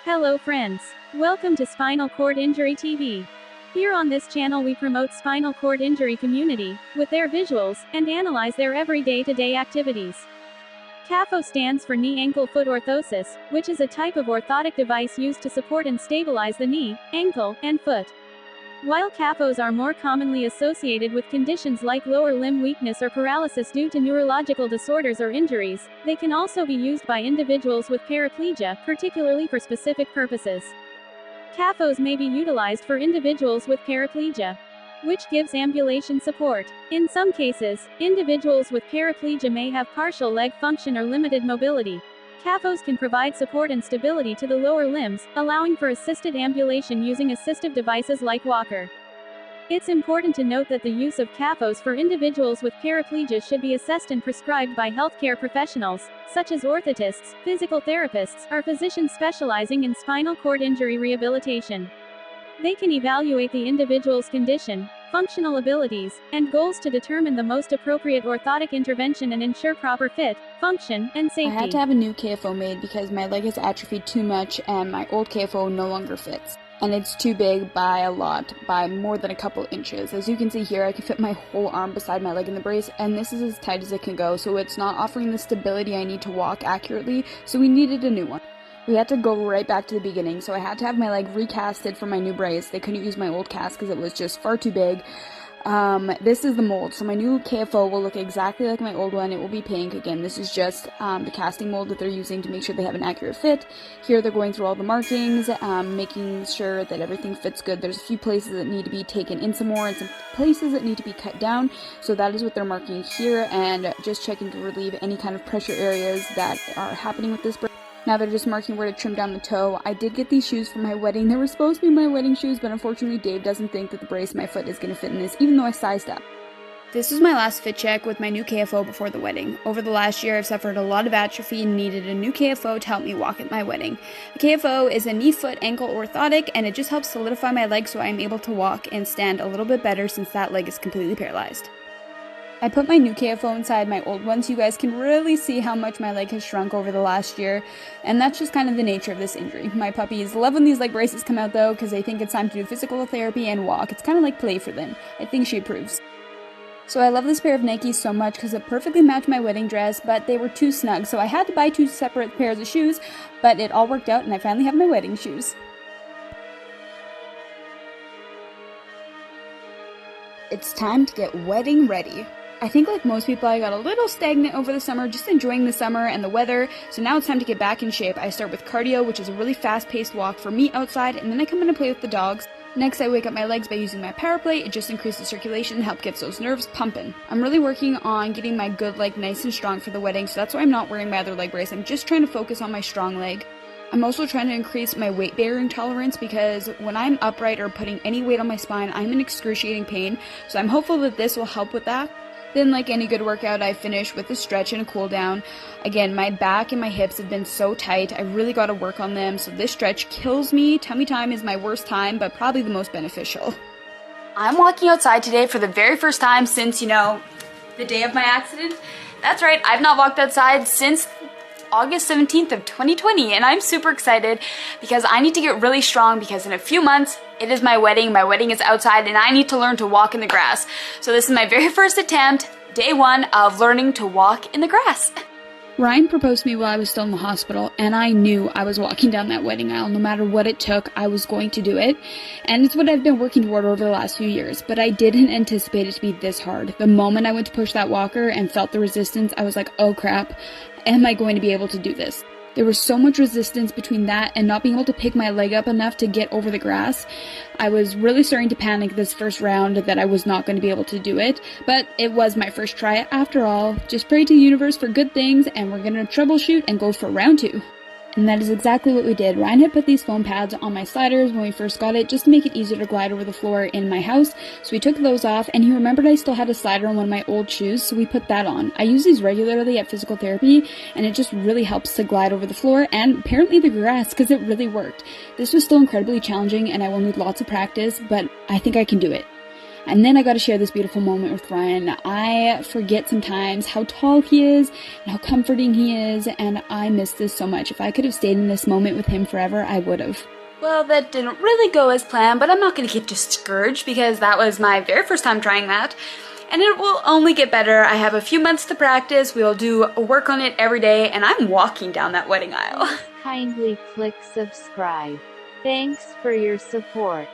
Hello friends. Welcome to Spinal Cord Injury TV. Here on this channel we promote spinal cord injury community, with their visuals, and analyze their everyday-to-day activities. KFO stands for knee ankle foot orthosis, which is a type of orthotic device used to support and stabilize the knee, ankle, and foot. While KFOs are more commonly associated with conditions like lower limb weakness or paralysis due to neurological disorders or injuries, they can also be used by individuals with paraplegia, particularly for specific purposes. KFOs may be utilized for individuals with paraplegia, which gives ambulation support. In some cases, individuals with paraplegia may have partial leg function or limited mobility. KFOs can provide support and stability to the lower limbs, allowing for assisted ambulation using assistive devices like walker. It's important to note that the use of KFOs for individuals with paraplegia should be assessed and prescribed by healthcare professionals, such as orthotists, physical therapists, or physicians specializing in spinal cord injury rehabilitation. They can evaluate the individual's condition, functional abilities, and goals to determine the most appropriate orthotic intervention and ensure proper fit, function, and safety. I had to have a new KFO made because my leg has atrophied too much and my old KFO no longer fits. And it's too big by a lot, by more than a couple inches. As you can see here, I can fit my whole arm beside my leg in the brace, and this is as tight as it can go, so it's not offering the stability I need to walk accurately, so we needed a new one. We had to go right back to the beginning, so I had to have my leg recasted for my new brace. They couldn't use my old cast because it was just far too big. This is the mold, so my new KFO will look exactly like my old one. It will be pink. Again, this is just the casting mold that they're using to make sure they have an accurate fit. Here they're going through all the markings, making sure that everything fits good. There's a few places that need to be taken in some more and some places that need to be cut down, so that is what they're marking here, and just checking to relieve any kind of pressure areas that are happening with this brace. Now they're just marking where to trim down the toe. I did get these shoes for my wedding. They were supposed to be my wedding shoes, but unfortunately Dave doesn't think that the brace in my foot is going to fit in this, even though I sized up. This was my last fit check with my new KFO before the wedding. Over the last year, I've suffered a lot of atrophy and needed a new KFO to help me walk at my wedding. The KFO is a knee, foot, ankle orthotic, and it just helps solidify my leg so I'm able to walk and stand a little bit better since that leg is completely paralyzed. I put my new KFO inside my old one so you guys can really see how much my leg has shrunk over the last year, and that's just kind of the nature of this injury. My puppies love when these leg braces come out though, because they think it's time to do physical therapy and walk. It's kind of like play for them. I think she approves. So I love this pair of Nikes so much because it perfectly matched my wedding dress, but they were too snug, so I had to buy two separate pairs of shoes, but it all worked out and I finally have my wedding shoes. It's time to get wedding ready. I think like most people, I got a little stagnant over the summer, just enjoying the summer and the weather, so now it's time to get back in shape. I start with cardio, which is a really fast-paced walk for me outside, and then I come in and play with the dogs. Next, I wake up my legs by using my Paraplate. It just increases circulation and helps get those nerves pumping. I'm really working on getting my good leg nice and strong for the wedding, so that's why I'm not wearing my other leg brace. I'm just trying to focus on my strong leg. I'm also trying to increase my weight-bearing tolerance because when I'm upright or putting any weight on my spine, I'm in excruciating pain, so I'm hopeful that this will help with that. Then, like any good workout, I finish with a stretch and a cool down. Again, my back and my hips have been so tight. I really got to work on them, so this stretch kills me. Tummy time is my worst time, but probably the most beneficial. I'm walking outside today for the very first time since, the day of my accident. That's right, I've not walked outside since August 17th of 2020, and I'm super excited because I need to get really strong because in a few months, it is my wedding. My wedding is outside and I need to learn to walk in the grass. So this is my very first attempt, day one of learning to walk in the grass. Ryan proposed to me while I was still in the hospital, and I knew I was walking down that wedding aisle. No matter what it took, I was going to do it. And it's what I've been working toward over the last few years, but I didn't anticipate it to be this hard. The moment I went to push that walker and felt the resistance, I was like, oh crap, am I going to be able to do this? There was so much resistance between that and not being able to pick my leg up enough to get over the grass. I was really starting to panic this first round that I was not going to be able to do it, but it was my first try after all. Just pray to the universe for good things, and we're going to troubleshoot and go for round two. And that is exactly what we did. Ryan had put these foam pads on my sliders when we first got it, just to make it easier to glide over the floor in my house. So we took those off, and he remembered I still had a slider on one of my old shoes, so we put that on. I use these regularly at physical therapy, and it just really helps to glide over the floor, and apparently the grass, because it really worked. This was still incredibly challenging, and I will need lots of practice, but I think I can do it. And then I got to share this beautiful moment with Ryan. I forget sometimes how tall he is and how comforting he is, and I miss this so much. If I could have stayed in this moment with him forever, I would have. Well, that didn't really go as planned, but I'm not going to get discouraged because that was my very first time trying that. And it will only get better. I have a few months to practice. We'll do work on it every day, and I'm walking down that wedding aisle. Kindly click subscribe. Thanks for your support.